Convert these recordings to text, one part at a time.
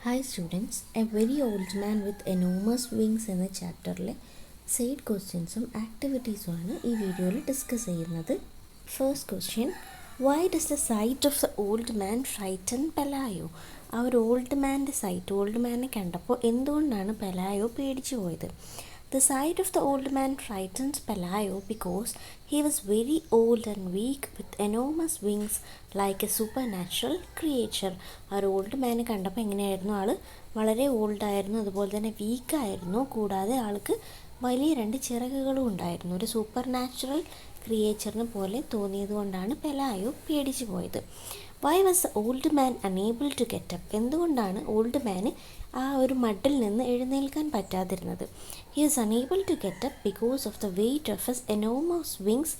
Hi students, a very old man with enormous wings എന്ന ചാപ്റ്ററിലെ side ക്വസ്റ്റ്യൻസും ആക്ടിവിറ്റീസുമാണ് ഈ വീഡിയോയിൽ ഡിസ്കസ് ചെയ്യുന്നത്. First question, why does the sight of the old man frighten Pelayo? ആ ഒരു ഓൾഡ് മാനെ കണ്ടപ്പോൾ എന്തുകൊണ്ടാണ് പെലായോ പേടിച്ചു പോയത്? The sight of the old man frightened Pelayo because he was very old and weak with enormous wings like a supernatural creature. ആ ഒരു old മാനെ കണ്ടപ്പോൾ എങ്ങനെയായിരുന്നു? ആൾ വളരെ ഓൾഡായിരുന്നു, അതുപോലെ തന്നെ വീക്കായിരുന്നു, കൂടാതെ ആൾക്ക് വലിയ രണ്ട് ചിറകുകളും ഉണ്ടായിരുന്നു. ഒരു സൂപ്പർ നാച്ചുറൽ ക്രിയേച്ചറിനെ പോലെ തോന്നിയത് കൊണ്ടാണ് പെലായോ പേടിച്ചു പോയത്. Why was the old man unable to get up? എന്തുകൊണ്ടാണ് ഓൾഡ് മാന് ആ ഒരു മഡിൽ നിന്ന് എഴുന്നേൽക്കാൻ പറ്റാതിരുന്നത്? He was unable to get up because of the weight of his enormous wings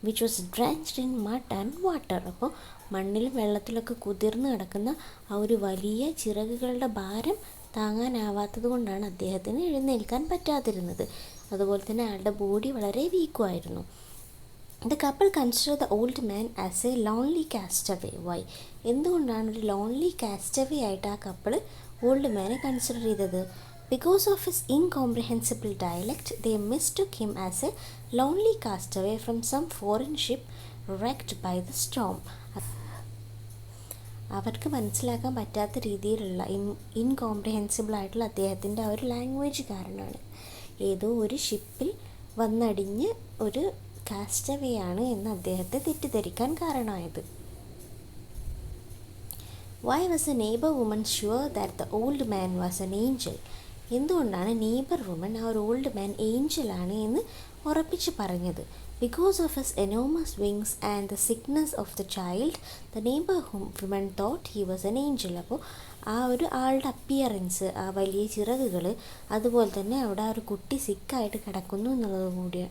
which was drenched in mud and water. അപ്പോൾ മണ്ണിലും വെള്ളത്തിലൊക്കെ കുതിർന്ന് കിടക്കുന്ന ആ ഒരു വലിയ ചിറകുകളുടെ ഭാരം താങ്ങാനാവാത്തത് കൊണ്ടാണ് അദ്ദേഹത്തിന് എഴുന്നേൽക്കാൻ പറ്റാതിരുന്നത്. അതുപോലെ തന്നെ അയാളുടെ ബോഡി വളരെ വീക്കുമായിരുന്നു. The couple considered the old man as a lonely castaway. Why? എന്തുകൊണ്ടാണ് ഒരു ലോൺലി കാസ്റ്റവേ ആയിട്ട് ആ കപ്പിൾ ഓൾഡ് മാനെ കൺസിഡർ ചെയ്തത്? Because of his incomprehensible dialect they mistook him as a lonely castaway from some foreign ship wrecked by the storm. അവർക്ക് മനസ്സിലാക്കാൻ പറ്റാത്ത രീതിയിലുള്ള ഇൻകോംപ്രിഹെൻസിബിൾ ആയിട്ടുള്ള അദ്ദേഹത്തിൻ്റെ ആ ഒരു ലാംഗ്വേജ് കാരണമാണ് ഏതോ ഒരു ഷിപ്പിൽ വന്നടിഞ്ഞ് ഒരു കാസ്റ്റവേ ആണ് എന്ന് അദ്ദേഹത്തെ തെറ്റിദ്ധരിക്കാൻ കാരണമായത്. Why was A neighbour woman sure that the old man was an Angel? എന്തുകൊണ്ടാണ് നെയ്ബർ വുമൺ ആ ഒരു ഓൾഡ് മാൻ ഏഞ്ചലാണ് എന്ന് ഉറപ്പിച്ച് പറഞ്ഞത്? Because of his enormous wings and the sickness of the child the neighbour woman thought he was an Angel. അപ്പോൾ ആ ഒരു ആളുടെ അപ്പിയറൻസ്, ആ വലിയ ചിറകുകൾ, അതുപോലെ തന്നെ അവിടെ ആ ഒരു കുട്ടി സിക്കായിട്ട് കിടക്കുന്നു എന്നുള്ളത് കൂടി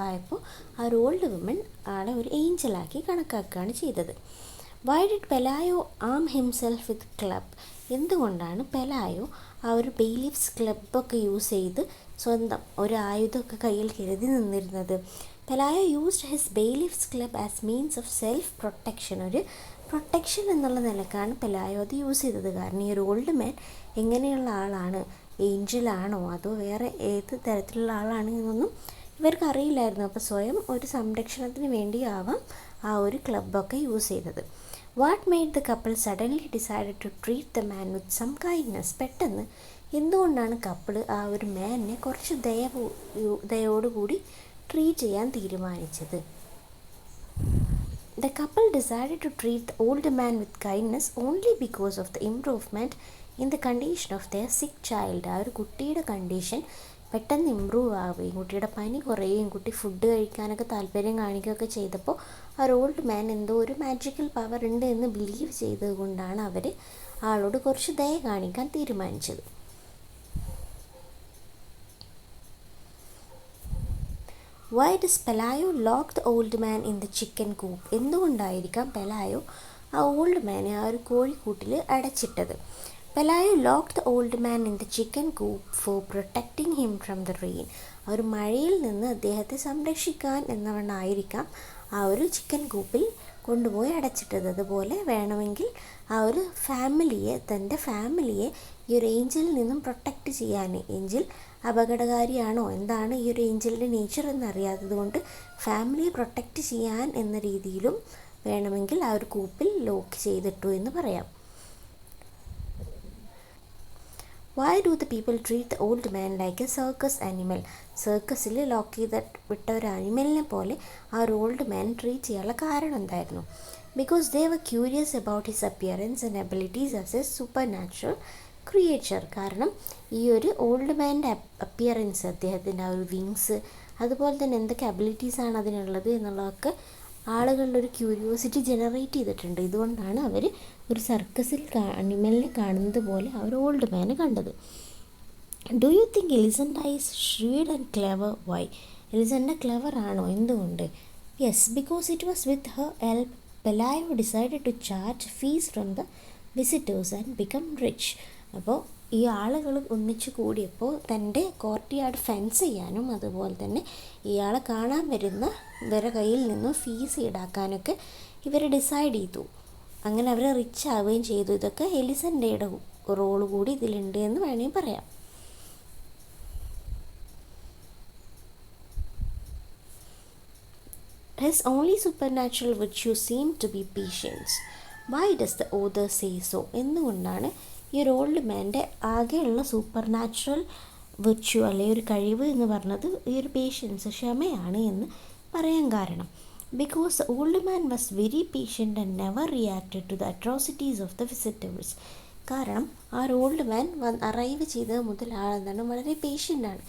ആയപ്പോൾ ആ ഒരു ഓൾഡ് വുമൺ ആളെ ഒരു ഏഞ്ചലാക്കി കണക്കാക്കുകയാണ് ചെയ്തത്. Why did Pelayo arm himself with club? എന്തുകൊണ്ടാണ് പെലായോ ആ ഒരു ബെയിലിഫ്സ് ക്ലബൊക്കെ യൂസ് ചെയ്ത് സ്വന്തം ഒരു ആയുധമൊക്കെ കയ്യിൽ കരുതി നിന്നിരുന്നത്? Pelayo used his bailiff's club as means of self protection. ഒരു പ്രൊട്ടക്ഷൻ എന്നുള്ള നിലക്കാണ് പെലായോ അത് യൂസ് ചെയ്തത്. കാരണം ഈ ഒരു ഓൾഡ് മാൻ എങ്ങനെയുള്ള ആളാണ്, ഏഞ്ചലാണോ അതോ വേറെ ഏത് തരത്തിലുള്ള ആളാണ് എന്നൊന്നും ഇവർക്ക് അറിയില്ലായിരുന്നു. അപ്പോൾ സ്വയം ഒരു സംരക്ഷണത്തിന് വേണ്ടിയാവാം ആ ഒരു ക്ലബ്ബൊക്കെ യൂസ് ചെയ്തത്. What made the couple suddenly decided to treat the man with some kindness? പെട്ടെന്ന് എന്തുകൊണ്ടാണ് കപ്പിൾ ആ ഒരു മാനിനെ കുറച്ച് ദയോടുകൂടി ട്രീറ്റ് ചെയ്യാൻ തീരുമാനിച്ചത്? The couple decided to treat the old man with kindness only because of the improvement in the condition of their sick child. ആ ഒരു കുട്ടിയുടെ കണ്ടീഷൻ പെട്ടെന്ന് ഇമ്പ്രൂവ് ആവുകയും കുട്ടിയുടെ പനി കുറയുകയും കുട്ടി ഫുഡ് കഴിക്കാനൊക്കെ താല്പര്യം കാണിക്കുകയൊക്കെ ചെയ്തപ്പോൾ ആ ഓൾഡ് മാൻ എന്തോ ഒരു മാജിക്കൽ പവർ ഉണ്ട് എന്ന് ബിലീവ് ചെയ്തത് കൊണ്ടാണ് അവർ ആളോട് കുറച്ച് ദയ കാണിക്കാൻ തീരുമാനിച്ചത്. Why does Pelayo lock the old man in the chicken coop? എന്തുകൊണ്ടായിരിക്കാം പെലായോ ആ ഓൾഡ് മാനെ ആ ഒരു കോഴിക്കൂട്ടിൽ അടച്ചിട്ടത്? Pelayo locked the old man in the chicken coop for protecting him from the rain. ആ ഒരു മഴയിൽ നിന്ന് അദ്ദേഹത്തെ സംരക്ഷിക്കാൻ എന്നവണ്ണായിരിക്കാം ആ ഒരു ചിക്കൻ കൂപ്പിൽ കൊണ്ടുപോയി അടച്ചിട്ടത്. അതുപോലെ വേണമെങ്കിൽ ആ ഒരു തൻ്റെ ഫാമിലിയെ ഈ ഒരു ഏഞ്ചലിൽ നിന്നും പ്രൊട്ടക്റ്റ് ചെയ്യാൻ, ഏഞ്ചൽ അപകടകാരിയാണോ, എന്താണ് ഈ ഒരു ഏഞ്ചലിൻ്റെ നേച്ചർ എന്നറിയാത്തത് കൊണ്ട് ഫാമിലിയെ പ്രൊട്ടക്റ്റ് ചെയ്യാൻ എന്ന രീതിയിലും വേണമെങ്കിൽ ആ ഒരു കൂപ്പിൽ ലോക്ക് ചെയ്തിട്ടു എന്ന് പറയാം. Why do the people treat the old man like a circus animal? സർക്കസിൽ ലോക്ക് ചെയ്ത് വിട്ട ഒരു ആനിമലിനെ പോലെ ആ ഒരു ഓൾഡ് മാൻ ട്രീറ്റ് ചെയ്യാനുള്ള കാരണം എന്തായിരുന്നു? Because they were curious about his appearance and abilities as a supernatural creature. കാരണം ഈ ഒരു ഓൾഡ് മാൻ്റെ അപ്പിയറൻസ്, അദ്ദേഹത്തിൻ്റെ ആ ഒരു വിങ്സ്, അതുപോലെ തന്നെ എന്തൊക്കെ അബിലിറ്റീസാണ് അതിനുള്ളത് എന്നുള്ളതൊക്കെ ആളുകളുടെ ഒരു ക്യൂരിയോസിറ്റി ജനറേറ്റ് ചെയ്തിട്ടുണ്ട്. ഇതുകൊണ്ടാണ് അവർ ഒരു സർക്കസിൽ അനിമലിനെ കാണുന്നത് പോലെ അവർ ഓൾഡ് മാനെ കണ്ടത്. Do you think Elisenda is shrewd and clever? Why? Elisenda clever ആണോ? എന്തുകൊണ്ട്? Yes, because it was with her help Pelayo decided to charge fees from the visitors and become rich. അപ്പോൾ ഈ ആളുകൾ ഒന്നിച്ചു കൂടിയപ്പോൾ തൻ്റെ കോർട്ട്യാർഡ് ഫെൻസ് ചെയ്യാനും അതുപോലെ തന്നെ ഇയാളെ കാണാൻ വരുന്നവരുടെ കയ്യിൽ നിന്നും ഫീസ് ഈടാക്കാനൊക്കെ ഇവർ ഡിസൈഡ് ചെയ്തു. അങ്ങനെ അവർ റിച്ച് ആവുകയും ചെയ്തു. ഇതൊക്കെ എലിസണ്ടയുടെ റോൾ കൂടി ഇതിലുണ്ട് എന്ന് വേണമെങ്കിൽ പറയാം. His only supernatural virtue seemed to be patience. Why does the author say so? എന്തുകൊണ്ടാണ് ഈ ഒരു ഓൾഡ് മാൻ്റെ ആകെയുള്ള സൂപ്പർ നാച്ചുറൽ വിർച്യു അല്ലെങ്കിൽ ഒരു കഴിവ് എന്ന് പറഞ്ഞത് ഈ ഒരു പേഷ്യൻസ്, ക്ഷമയാണ് എന്ന് പറയാൻ കാരണം? Because the old man was very patient and never reacted to the atrocities of the visitors. കാരണം ആ ഒരു ഓൾഡ് മാൻ അറൈവ് ചെയ്തത് മുതൽ ആളെന്താണ് വളരെ പേഷ്യൻ്റാണ്.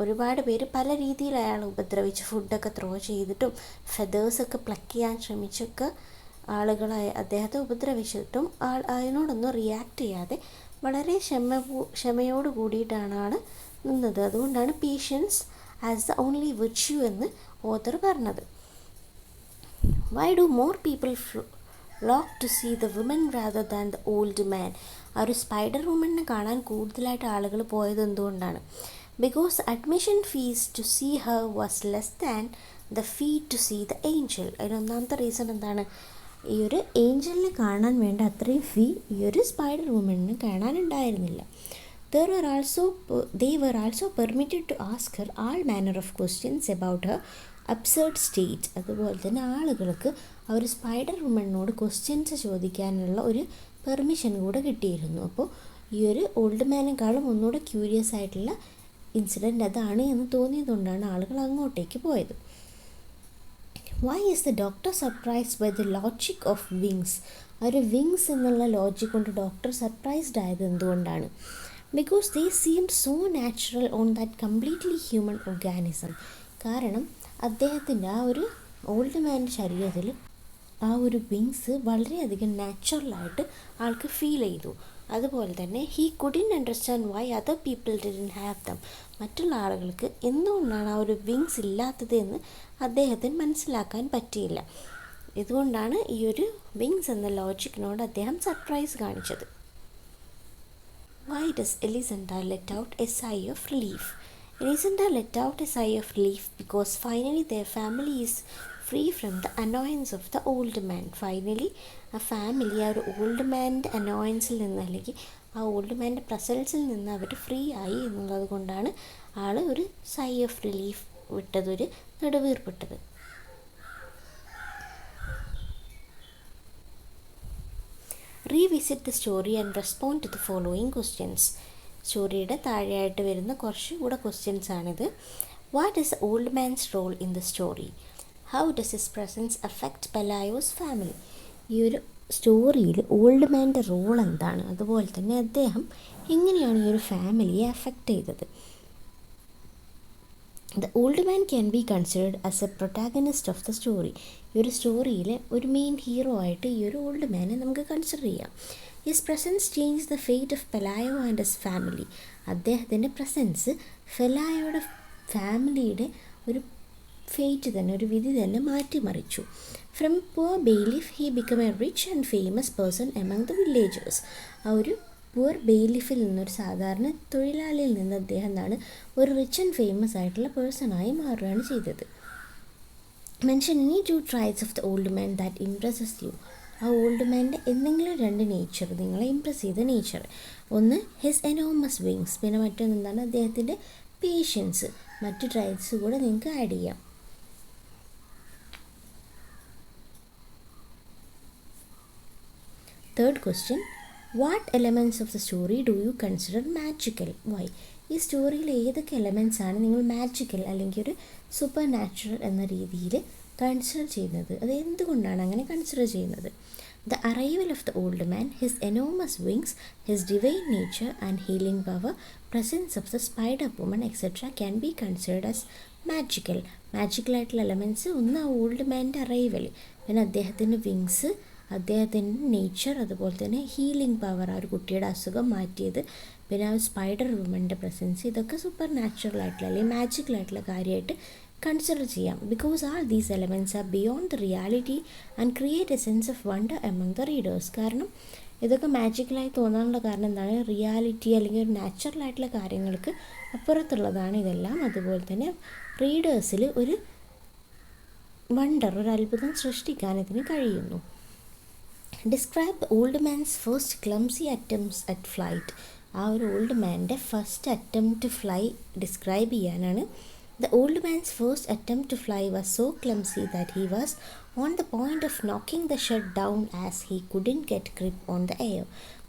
ഒരുപാട് പേര് പല രീതിയിൽ അയാൾ ഉപദ്രവിച്ച്, ഫുഡൊക്കെ ത്രോ ചെയ്തിട്ടും ഫെതേഴ്സൊക്കെ പ്ലക്ക് ചെയ്യാൻ ശ്രമിച്ചൊക്കെ ആളുകളെ അദ്ദേഹത്തെ ഉപദ്രവിച്ചിട്ടും അതിനോടൊന്നും റിയാക്ട് ചെയ്യാതെ വളരെ ക്ഷമയോട് കൂടിയിട്ടാണ് ആൾ നിന്നത്. അതുകൊണ്ടാണ് patience as the only virtue എന്ന് ഓതർ പറഞ്ഞത്. Why do more people flock to see the woman rather than the old man? ആ ഒരു സ്പൈഡർ വുമണിനെ കാണാൻ കൂടുതലായിട്ട് ആളുകൾ പോയത് എന്തുകൊണ്ടാണ്? Because admission fees to see her was less than the fee to see the angel. അതിനൊന്നാമത്തെ reason എന്താണ്? ഈ ഒരു ഏഞ്ചലിനെ കാണാൻ വേണ്ട അത്രയും ഫീ ഈ ഒരു spider വുമണിന് കാണാനുണ്ടായിരുന്നില്ല. They were also permitted to ask her all manner of questions about her absurd state. അതുപോലെ തന്നെ ആളുകൾക്ക് ആ ഒരു സ്പൈഡർ വുമണിനോട് ക്വസ്റ്റ്യൻസ് ചോദിക്കാനുള്ള ഒരു പെർമിഷൻ കൂടെ കിട്ടിയിരുന്നു. അപ്പോൾ ഈ ഒരു ഓൾഡ് മാനേക്കാളും ഒന്നുകൂടെ ക്യൂരിയസ് ആയിട്ടുള്ള ഇൻസിഡൻറ്റ് അതാണ് എന്ന് തോന്നിയതുകൊണ്ടാണ് ആളുകൾ അങ്ങോട്ടേക്ക് പോയത്. Why is the doctor surprised by the logic of wings? ആ ഒരു വിങ്സ് എന്നുള്ള ലോജിക് കൊണ്ട് ഡോക്ടർ സർപ്രൈസ്ഡ് ആയത് എന്തുകൊണ്ടാണ്? Because they seemed so natural on that completely human organism. കാരണം അദ്ദേഹത്തിൻ്റെ ആ ഒരു ഓൾഡ് മാൻ്റെ ശരീരത്തിൽ ആ ഒരു വിങ്സ് വളരെയധികം നാച്ചുറലായിട്ട് ആൾക്ക് ഫീൽ ചെയ്തു. അതുപോലെ തന്നെ he couldn't understand why other people didn't have dum. മറ്റുള്ള ആളുകൾക്ക് എന്തുകൊണ്ടാണ് ആ ഒരു വിങ്സ് ഇല്ലാത്തത് എന്ന് അദ്ദേഹത്തിന് മനസ്സിലാക്കാൻ പറ്റിയില്ല. ഇതുകൊണ്ടാണ് ഈ ഒരു വിങ്സ് എന്ന ലോജിക്കിനോട് അദ്ദേഹം സർപ്രൈസ് കാണിച്ചത്. Why does Elisenda let out a sigh of relief? Elisenda let out a sigh of relief because finally their family is free from the annoyance of the old man. Finally ആ family ആ ഒരു old മാൻ്റെ അനോയൻസിൽ നിന്ന്, അല്ലെങ്കിൽ ആ old മാൻ്റെ പ്രസൻസിൽ നിന്ന് അവർ free ആയി എന്നുള്ളത് കൊണ്ടാണ് ആൾ ഒരു സൈ ഓഫ് റിലീഫ് വിട്ടത്, ഒരു നെടുവീർപ്പിട്ടത്. Revisit the story and respond to the following questions. സ്റ്റോറിയുടെ താഴെയായിട്ട് വരുന്ന കുറച്ചുകൂടെ ക്വസ്റ്റ്യൻസ് ആണിത്. What is the old man's role in the story? How does his presence affect Pelayo's family? ഈ ഒരു സ്റ്റോറിയിൽ ഓൾഡ് മാൻ്റെ റോൾ എന്താണ്, അതുപോലെ തന്നെ അദ്ദേഹം എങ്ങനെയാണ് ഈ ഒരു ഫാമിലിയെ അഫക്റ്റ് ചെയ്തത്? The old man can be considered as A protagonist of the story. ഈ ഒരു സ്റ്റോറിയിലെ ഒരു മെയിൻ ഹീറോ ആയിട്ട് ഈ ഒരു ഓൾഡ് മാനെ നമുക്ക് കൺസിഡർ ചെയ്യാം. His presence change the fate of Pelayo and his family. അദ്ദേഹത്തിൻ്റെ പ്രസൻസ് ഫെലായോയുടെ ഫാമിലിയുടെ ഒരു ഫേറ്റ് തന്നെ, ഒരു വിധി തന്നെ മാറ്റിമറിച്ചു. From poor bailiff he become a rich and famous person among the villagers. ആ ഒരു പുവർ ബെയിലിഫിൽ നിന്നൊരു സാധാരണ തൊഴിലാളിയിൽ നിന്ന് അദ്ദേഹം എന്താണ് ഒരു റിച്ച് ആൻഡ് ഫേമസ് ആയിട്ടുള്ള പേഴ്സണായി മാറുകയാണ് ചെയ്തത്. Mention any 2 traits of the old man that impresses you. ആ ഓൾഡ് മാൻ്റെ എന്തെങ്കിലും 2 നേച്ചർ, നിങ്ങളെ ഇംപ്രസ് ചെയ്ത നേച്ചർ. ഒന്ന് ഹിസ് എനോമസ് വിങ്സ്, പിന്നെ മറ്റൊന്നെന്താണ് അദ്ദേഹത്തിൻ്റെ പേഷ്യൻസ്. മറ്റ് ട്രൈറ്റ്സ് കൂടെ നിങ്ങൾക്ക് ആഡ് ചെയ്യാം. Third question, what elements of the story do you consider magical? Why? ഈ സ്റ്റോറിയിൽ ഏതൊക്കെ എലമെൻറ്റ്സ് ആണ് നിങ്ങൾ മാജിക്കൽ അല്ലെങ്കിൽ ഒരു സൂപ്പർ നാച്ചുറൽ എന്ന രീതിയിൽ കൺസിഡർ ചെയ്യുന്നത്? അത് എന്തുകൊണ്ടാണ് അങ്ങനെ കൺസിഡർ ചെയ്യുന്നത്? The arrival of the old man, his enormous wings, his divine nature and healing power, presence of the spider woman etcetera can be considered as magical. മാജിക്കലായിട്ടുള്ള എലമെൻറ്റ്സ് ഒന്ന് ആ ഓൾഡ് മാൻ്റെ അറൈവൽ, പിന്നെ അദ്ദേഹത്തിൻ്റെ വിങ്സ്, അദ്ദേഹത്തിൻ്റെ nature, അതുപോലെ തന്നെ healing power, ആ ഒരു കുട്ടിയുടെ അസുഖം മാറ്റിയത്, പിന്നെ ആ സ്പൈഡർ വുമൻ്റെ പ്രസൻസ്. ഇതൊക്കെ സൂപ്പർ നാച്ചുറൽ ആയിട്ടുള്ള അല്ലെങ്കിൽ മാജിക്കലായിട്ടുള്ള കാര്യമായിട്ട് കൺസിഡർ ചെയ്യാം. Because all these elements are beyond the reality and create A sense of wonder among the readers. കാരണം ഇതൊക്കെ മാജിക്കലായി തോന്നാനുള്ള കാരണം എന്താണ്? റിയാലിറ്റി അല്ലെങ്കിൽ ഒരു നാച്ചുറലായിട്ടുള്ള കാര്യങ്ങൾക്ക് അപ്പുറത്തുള്ളതാണ് ഇതെല്ലാം. അതുപോലെ തന്നെ റീഡേഴ്സിൽ ഒരു വണ്ടർ, ഒരു അത്ഭുതം സൃഷ്ടിക്കാൻ ഇതിന് കഴിയുന്നു. Describe the old man's first clumsy attempts at flight. ആ ഒരു ഓൾഡ് മാൻ്റെ ഫസ്റ്റ് അറ്റംപ്റ്റ് ഫ്ലൈ ഡിസ്ക്രൈബ് ചെയ്യാനാണ്. The old man's first attempt to fly was so clumsy that he was on the point of knocking the shed down as he couldn't get grip on the air.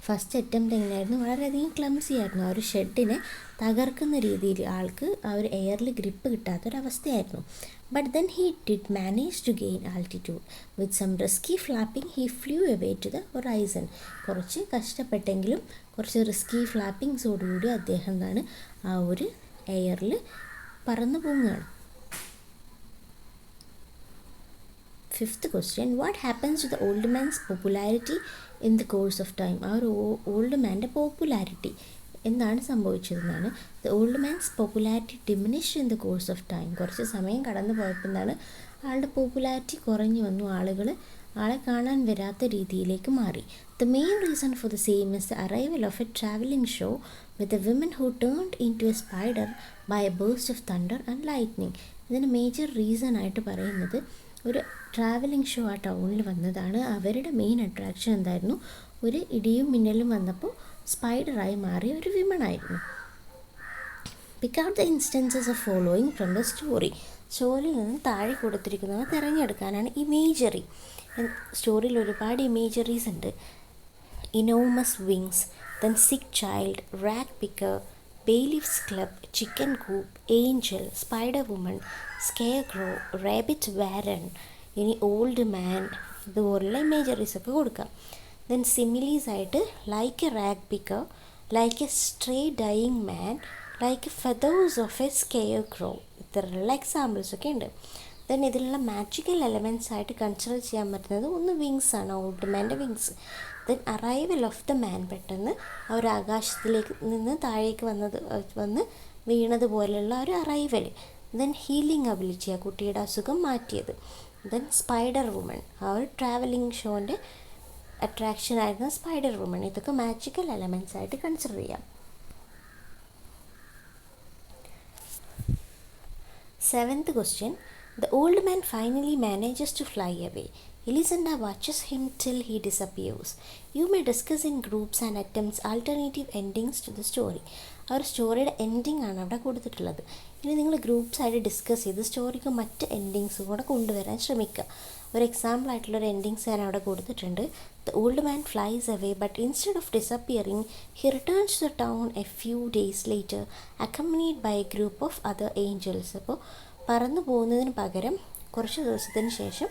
First attempt എങ്ങനെയായിരുന്നു? വളരെയധികം clumsy ആയിരുന്നു. ആ ഒരു ഷെഡിനെ തകർക്കുന്ന രീതിയിൽ ആൾക്ക് ആ ഒരു എയറിൽ ഗ്രിപ്പ് കിട്ടാത്തൊരവസ്ഥയായിരുന്നു. But then he did manage to gain altitude with some risky flapping he flew away to the horizon. കുറച്ച് കഷ്ടപ്പെട്ടെങ്കിലും കുറച്ച് റിസ്കി ഫ്ലാപ്പിങ്സോടുകൂടി അദ്ദേഹം എന്താണ് ആ ഒരു എയറിൽ പറന്നു പോവുകയാണ്. Fifth question, what happens to the old man's popularity in the course of time. ആ ഒരു ഓൾഡ് മാൻ്റെ പോപ്പുലാരിറ്റി എന്താണ് സംഭവിച്ചതെന്നാണ്. The old man's popularity diminished in the course of time. കുറച്ച് സമയം കടന്നു പോയപ്പോൾ എന്താണ് ആളുടെ പോപ്പുലാരിറ്റി കുറഞ്ഞു വന്നു, ആളെ കാണാൻ വരാത്ത രീതിയിലേക്ക് മാറി. The main reason for the same is the arrival of a travelling show with a woman who turned into a spider by a burst of thunder and lightning. ഇതിന് മേജർ റീസൺ ആയിട്ട് പറയുന്നത് ഒരു ട്രാവലിംഗ് ഷോ ആ ടൗണിൽ വന്നതാണ്. അവരുടെ main attraction എന്തായിരുന്നു? ഒരു ഇടിയും മിന്നലും വന്നപ്പോൾ സ്പൈഡറായി മാറിയ ഒരു വിമണായിരുന്നു. Pick out the instances of following from the story. സ്റ്റോറിയിൽ നിന്ന് താഴെ കൊടുത്തിരിക്കുന്നവ തിരഞ്ഞെടുക്കാനാണ് ഇമേജറി. സ്റ്റോറിയിൽ ഒരുപാട് ഇമേജറീസ് ഉണ്ട്. Enormous wings, then sick child, rag picker, bailiff's club, chicken coop, angel, spider woman, scarecrow, rabbit warren, ഇനി ഓൾഡ് മാൻ, ഇതുപോലുള്ള ഇമേജറീസൊക്കെ കൊടുക്കാം. ദെൻ സിമിലീസ് ആയിട്ട് like a rag picker, like a stray dying man, like feathers of a scarecrow, ഇത്തരത്തിലുള്ള എക്സാമ്പിൾസൊക്കെ ഉണ്ട്. Then ഇതിലുള്ള magical elements ആയിട്ട് കൺസിഡർ ചെയ്യാൻ പറ്റുന്നത് ഒന്ന് വിങ്സ് ആണ്, ഓൾഡ് മാൻ്റെ wings. Then arrival of the man, പെട്ടെന്ന് ആ ഒരു ആകാശത്തിലേക്ക് നിന്ന് താഴേക്ക് വന്ന് വീണതുപോലെയുള്ള ഒരു അറൈവൽ. ദെൻ ഹീലിംഗ് അബിലിറ്റി, ആ കുട്ടിയുടെ അസുഖം മാറ്റിയത്. ദെൻ സ്പൈഡർ വുമൺ, ആ ഒരു ട്രാവലിംഗ് ഷോൻ്റെ അട്രാക്ഷൻ ആയിരുന്ന സ്പൈഡർ വുമൺ. ഇതൊക്കെ മാജിക്കൽ എലമെൻറ്റ്സ് ആയിട്ട് കൺസിഡർ ചെയ്യാം. Seventh question, the old man finally manages to fly away. Elisenda watches him till he disappears. You may discuss in groups and attempts alternative endings to the story. ആ ഒരു സ്റ്റോറിയുടെ ending ആണ് അവിടെ കൊടുത്തിട്ടുള്ളത്. ഇനി നിങ്ങൾ groups ആയിട്ട് discuss ചെയ്ത് സ്റ്റോറിക്ക് മറ്റ് എൻഡിങ്സും കൂടെ കൊണ്ടുവരാൻ ശ്രമിക്കുക. ഒരു എക്സാമ്പിൾ ആയിട്ടുള്ളൊരു എൻഡിങ്സ് ഞാൻ അവിടെ കൊടുത്തിട്ടുണ്ട്. The old man flies away but instead of disappearing he returns to the town a few days later accompanied by a group of other angels. അപ്പോൾ പറന്നു പോകുന്നതിന് പകരം കുറച്ച് ദിവസത്തിന് ശേഷം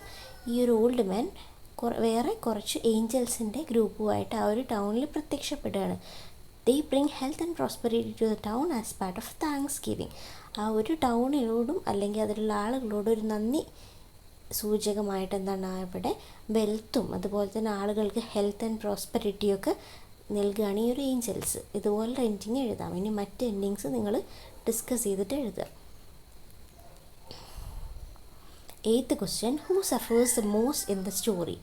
ഈ ഒരു ഓൾഡ് മാൻ വേറെ കുറച്ച് ഏഞ്ചൽസിൻ്റെ ഗ്രൂപ്പുമായിട്ട് ആ ഒരു ടൗണിൽ പ്രത്യക്ഷപ്പെടുകയാണ്. They bring health and prosperity to the town as part of thanksgiving. ആ ഒരു ടൗണിനോടും അല്ലെങ്കിൽ അതിലുള്ള ആളുകളോടും ഒരു നന്ദി സൂചകമായിട്ട് എന്താണ് ഇവിടെ വെൽത്തും അതുപോലെ തന്നെ ആളുകൾക്ക് ഹെൽത്ത് ആൻഡ് പ്രോസ്പെരിറ്റിയൊക്കെ നൽകുകയാണ് ഈ ഒരു ഏഞ്ചൽസ്. ഇതുപോലെ എൻഡിങ് എഴുതാം. ഇനി മറ്റ് എൻഡിങ്സ് നിങ്ങൾ ഡിസ്കസ് ചെയ്തിട്ട് എഴുതുക. Eighth question, who suffers the most in the story?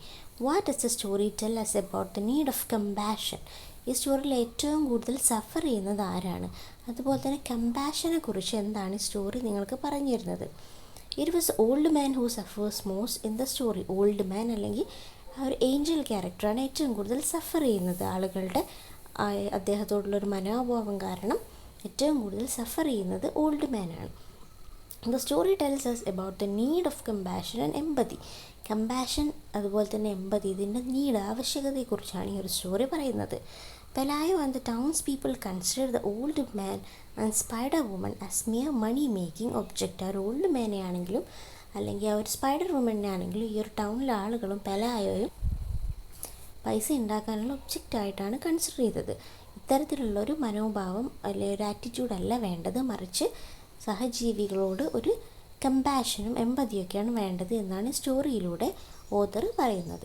What does the story tell us about the need of compassion? ഈ സ്റ്റോറിയിൽ ഏറ്റവും കൂടുതൽ സഫർ ചെയ്യുന്നത് ആരാണ്? അതുപോലെ തന്നെ കമ്പാഷനെ കുറിച്ച് എന്താണ് ഈ സ്റ്റോറി നിങ്ങൾക്ക് പറഞ്ഞു തരുന്നത്? It was old man who സഫേഴ്സ് most in the story. Old man അല്ലെങ്കിൽ ആ ഒരു ഏഞ്ചൽ ക്യാരക്ടറാണ് ഏറ്റവും കൂടുതൽ സഫർ ചെയ്യുന്നത്. ആളുകളുടെ അദ്ദേഹത്തോടുള്ളൊരു മനോഭാവം കാരണം ഏറ്റവും കൂടുതൽ സഫർ ചെയ്യുന്നത് old മാനാണ്. The story tells us about the need of compassion and empathy. Compassion അതുപോലെ തന്നെ എമ്പതി, ഇതിൻ്റെ ആവശ്യകതയെക്കുറിച്ചാണ് ഈ ഒരു സ്റ്റോറി പറയുന്നത്. Pelayo and the town's people consider the old man and spider woman as mere money making object. ആ ഒരു old മാനെ ആണെങ്കിലും അല്ലെങ്കിൽ ആ ഒരു സ്പൈഡർ വുമനെ ആണെങ്കിലും ഈ ഒരു ടൗണിലെ ആളുകളും പെലായോയും പൈസ ഉണ്ടാക്കാനുള്ള ഒബ്ജക്റ്റായിട്ടാണ് കൺസിഡർ ചെയ്തത്. ഇത്തരത്തിലുള്ളൊരു മനോഭാവം അല്ലെങ്കിൽ ഒരു ആറ്റിറ്റ്യൂഡല്ല വേണ്ടത്, മറിച്ച് സഹജീവികളോട് ഒരു കമ്പാഷനും എമ്പതിയൊക്കെയാണ് വേണ്ടത് എന്നാണ് സ്റ്റോറിയിലൂടെ ഓതർ പറയുന്നത്.